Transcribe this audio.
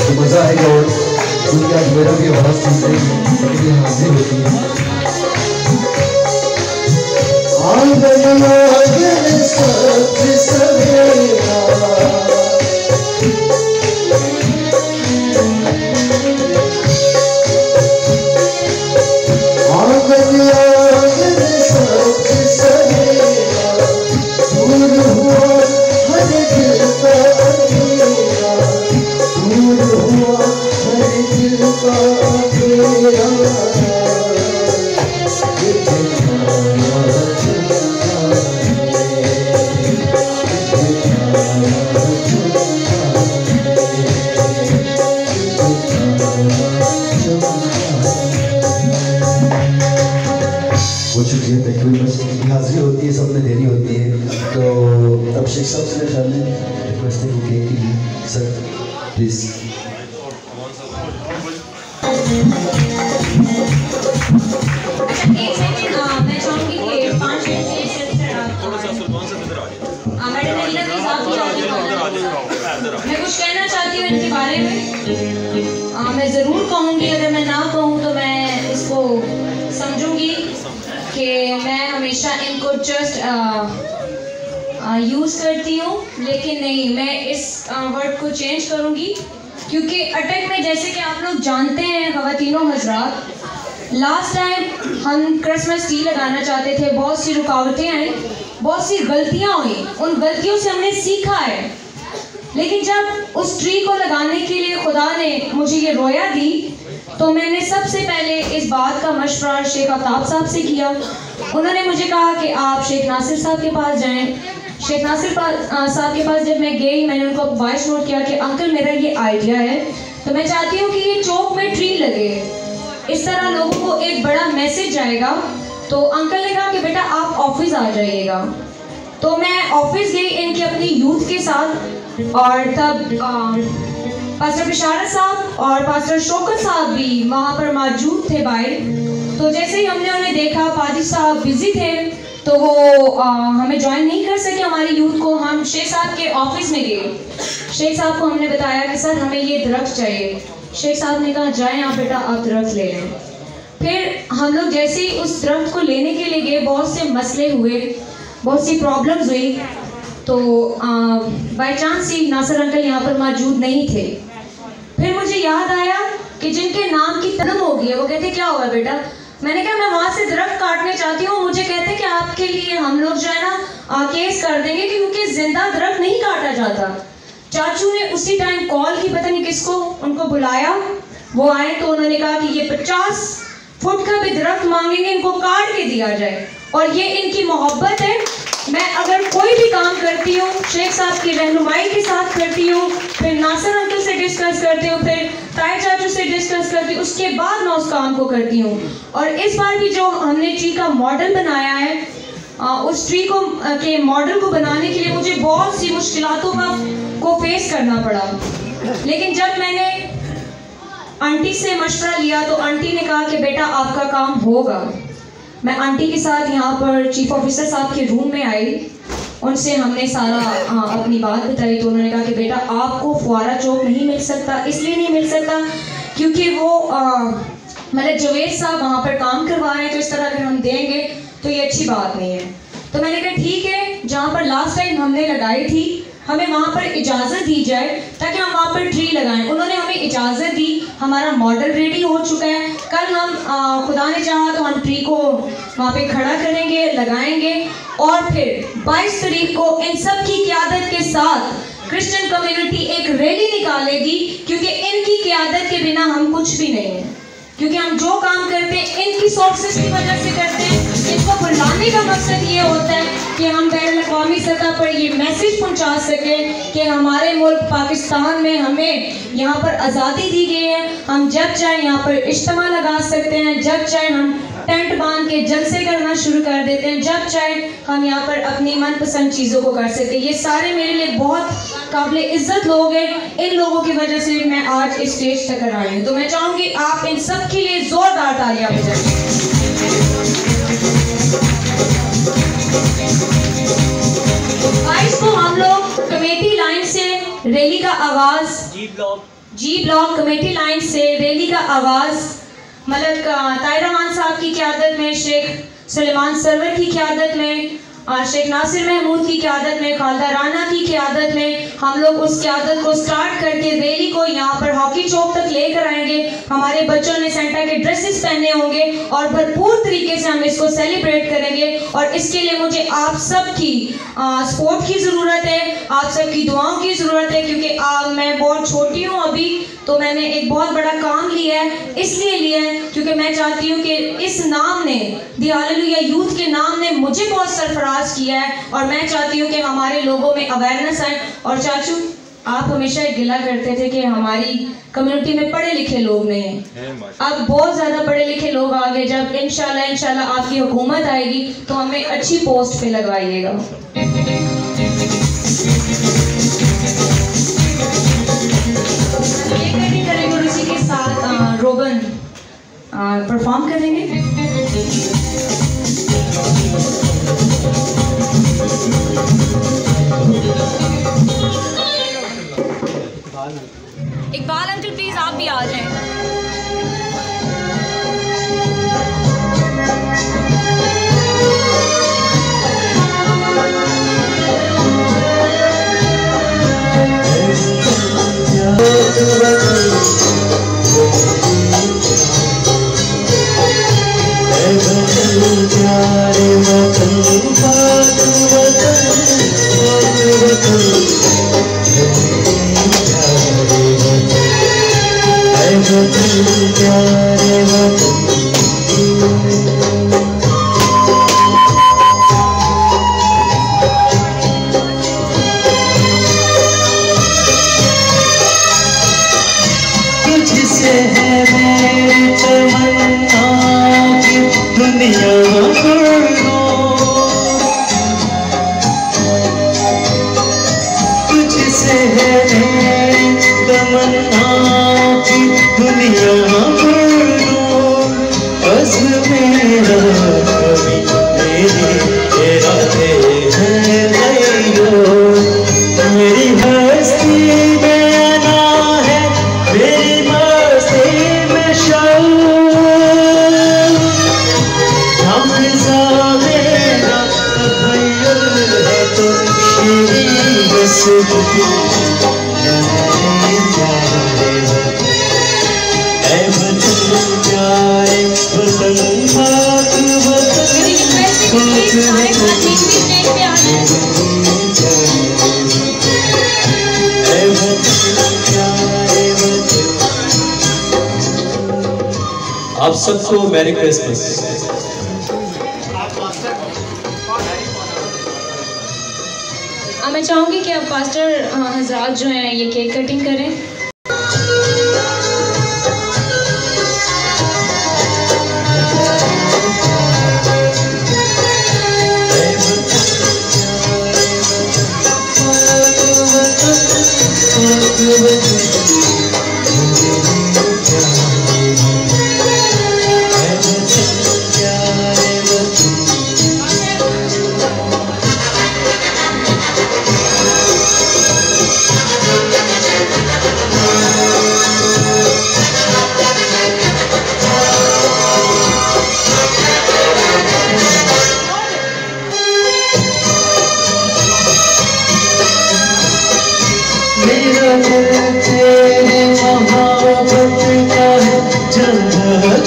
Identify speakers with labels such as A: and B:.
A: तो मजा आएगा और क्योंकि आज मेरा भी आवाज सुन रही है हाजिर होती है। आंगन आंगन सब्ज सवेरा आंगन आंगन सब्ज सवेरा दूर हुआ हर दिल का अंधेरा दूर हुआ हर दिल का अंधेरा हाजिरी होती है, सबने देनी होती है। तो अब शेख साहब से ख्याल में रिक्वेस्ट है कि सर प्लीज
B: मैं चाहूँगी कि 5 मिनट मैं कुछ कहना चाहती हूँ इनके बारे में। मैं ज़रूर कहूँगी, अगर मैं ना कहूँ तो मैं इसको समझूंगी कि मैं हमेशा इनको जस्ट यूज़ करती हूँ, लेकिन नहीं, मैं इस वर्ड को चेंज करूँगी क्योंकि अटक में जैसे कि आप लोग जानते हैं ख़वातीनों हज़रात, लास्ट टाइम हम क्रिसमस ट्री लगाना चाहते थे, बहुत सी रुकावटें आई, बहुत सी गलतियाँ हुई, उन गलतियों से हमने सीखा है। लेकिन जब उस ट्री को लगाने के लिए खुदा ने मुझे ये रोया दी तो मैंने सबसे पहले इस बात का मशवरा शेख आफ्ताब साहब से किया। उन्होंने मुझे कहा कि आप शेख नासिर साहब के पास जाएं। शेख नासिर साहब के पास जब मैं गई, मैंने उनको वॉइस नोट किया कि अंकल मेरा ये आइडिया है, तो मैं चाहती हूँ कि ये चौक में ट्री लगे, इस तरह लोगों को एक बड़ा मैसेज जाएगा। तो अंकल ने कहा कि बेटा आप ऑफिस आ जाइएगा। तो मैं ऑफिस गई इनकी अपनी यूथ के साथ, और तब पास्टर बिशारत साहब और पास्टर शौकत साहब भी वहाँ पर मौजूद थे बाहर। तो जैसे ही हमने उन्हें देखा, पादी साहब बिजी थे तो वो हमें ज्वाइन नहीं कर सके हमारी यूथ को। हम शेख साहब के ऑफिस में गए, शेख साहब को हमने बताया कि सर हमें ये दरख्त चाहिए। शेख साहब ने कहा जाएं आप बेटा, आप दरख्त ले लें। फिर हम लोग जैसे ही उस दरख्त को लेने के लिए गए, बहुत से मसले हुए, बहुत सी प्रॉब्लम्स हुई। तो बाई चांस ही नासिर अंकल यहाँ पर मौजूद नहीं थे। फिर मुझे याद आया कि जिनके नाम की तलब हो गई है, वो कहते क्या हुआ बेटा? मैंने कहा मैं वहाँ से दरख्त काटने चाहती हूँ। मुझे कहते कि आपके लिए हम लोग जो है ना केस कर देंगे क्योंकि जिंदा दरख्त नहीं काटा जाता। चाचू ने उसी टाइम कॉल की, पता नहीं किसको, उनको बुलाया, वो आए तो उन्होंने कहा कि ये 50 फुट का भी दरख्त मांगेंगे, इनको काट के दिया जाए। और ये इनकी मोहब्बत है। मैं अगर कोई भी काम करती हूँ शेख साहब की रहनुमाई के साथ करती हूँ, फिर नासिर अंकल से डिस्कस करती हूँ, फिर ताई चाचू से डिस्कस करती हूँ, उसके बाद मैं उस काम को करती हूँ। और इस बार भी जो हमने ट्री का मॉडल बनाया है, उस ट्री को के मॉडल को बनाने के लिए मुझे बहुत सी मुश्किलातों को फेस करना पड़ा। लेकिन जब मैंने आंटी से मशवरा लिया तो आंटी ने कहा कि बेटा आपका काम होगा। मैं आंटी के साथ यहाँ पर चीफ ऑफिसर साहब के रूम में आई, उनसे हमने सारा अपनी बात बताई। तो उन्होंने कहा कि बेटा आपको फुआरा चौक नहीं मिल सकता, इसलिए नहीं मिल सकता क्योंकि वो मतलब जवेद साहब वहाँ पर काम करवा रहे हैं, तो इस तरह अगर हम देंगे तो ये अच्छी बात नहीं है। तो मैंने कहा ठीक है, जहाँ पर लास्ट टाइम हमने लगाई थी हमें वहाँ पर इजाज़त दी जाए ताकि हम वहाँ पर ट्री लगाएं। उन्होंने हमें इजाज़त दी, हमारा मॉडल रेडी हो चुका है। कल हम खुदा ने चाहा तो हम ट्री को वहाँ पे खड़ा करेंगे, लगाएंगे, और फिर 22 तारीख को इन सब की क़यादत के साथ क्रिश्चियन कम्युनिटी एक रैली निकालेगी, क्योंकि इनकी क़यादत के बिना हम कुछ भी नहीं हैं। क्योंकि हम जो काम करते हैं इनकी सोर्सेस की वजह से करते हैं। इनको बुलाने का मकसद ये होता है कि हम बैनुल-अक़वामी सतह पर ये मैसेज पहुंचा सकें कि हमारे मुल्क पाकिस्तान में हमें यहाँ पर आज़ादी दी गई है। हम जब चाहे यहाँ पर इज्तिमा लगा सकते हैं, जब चाहे हम टेंट बांध के जलसे करना शुरू कर देते हैं। जब चाहे हम यहाँ पर अपनी मनपसंद चीज़ों को कर सकते हैं। ये सारे मेरे लिए बहुत काबिल इज्जत लोग हैं। इन लोगों की वजह से मैं आज इस स्टेज तक आई हूँ। तो मैं चाहूँगी आप इन सब के लिए जोरदार तालियां बजाएं। 22 को हम लोग कमेटी लाइन से रैली का आगाज, जी ब्लॉक कमेटी लाइन से रैली का आगाज मलक ताहिर रहमान साहब की क़यादत में, शेख सुलेमान सरवर की क़यादत में, शेख नासिर महमूद की क़यादत में, खालदा राना की क़यादत में हम लोग उस क़यादत को स्टार्ट करके रैली को यहाँ पर हॉकी चौक तक लेकर आएंगे। हमारे बच्चों ने सेंटा के ड्रेसेस पहने होंगे और भरपूर तरीके से हम इसको सेलिब्रेट करेंगे। और इसके लिए मुझे आप सब की सपोर्ट की ज़रूरत है, आप सब की दुआओं की ज़रूरत है, क्योंकि मैं बहुत छोटी हूँ अभी, तो मैंने एक बहुत बड़ा काम लिया है। इसलिए लिया है क्योंकि मैं चाहती हूँ कि इस नाम ने, दी हालेलुया यूथ के नाम ने मुझे बहुत सरफराज किया है और मैं चाहती हूँ कि हमारे लोगों में अवेयरनेस आए। और चाचू, आप हमेशा एक गिला करते थे कि हमारी कम्युनिटी में पढ़े लिखे लोग नहीं हैं। अब बहुत ज़्यादा पढ़े लिखे लोग आ गए। जब इंशाल्लाह आपकी हुकूमत आएगी तो हमें अच्छी पोस्ट पे लगवाइएगा। करेंगे और उसी के साथ रोगन परफॉर्म करेंगे। इकबाल अंकल प्लीज आप भी आ जाएं।
C: आप सबको मैरी क्रिसमस।
B: मैं चाहूँगी कि अब पास्टर हजरात जो हैं ये केक कटिंग करें।
D: तेरे महाबत का है जन्नत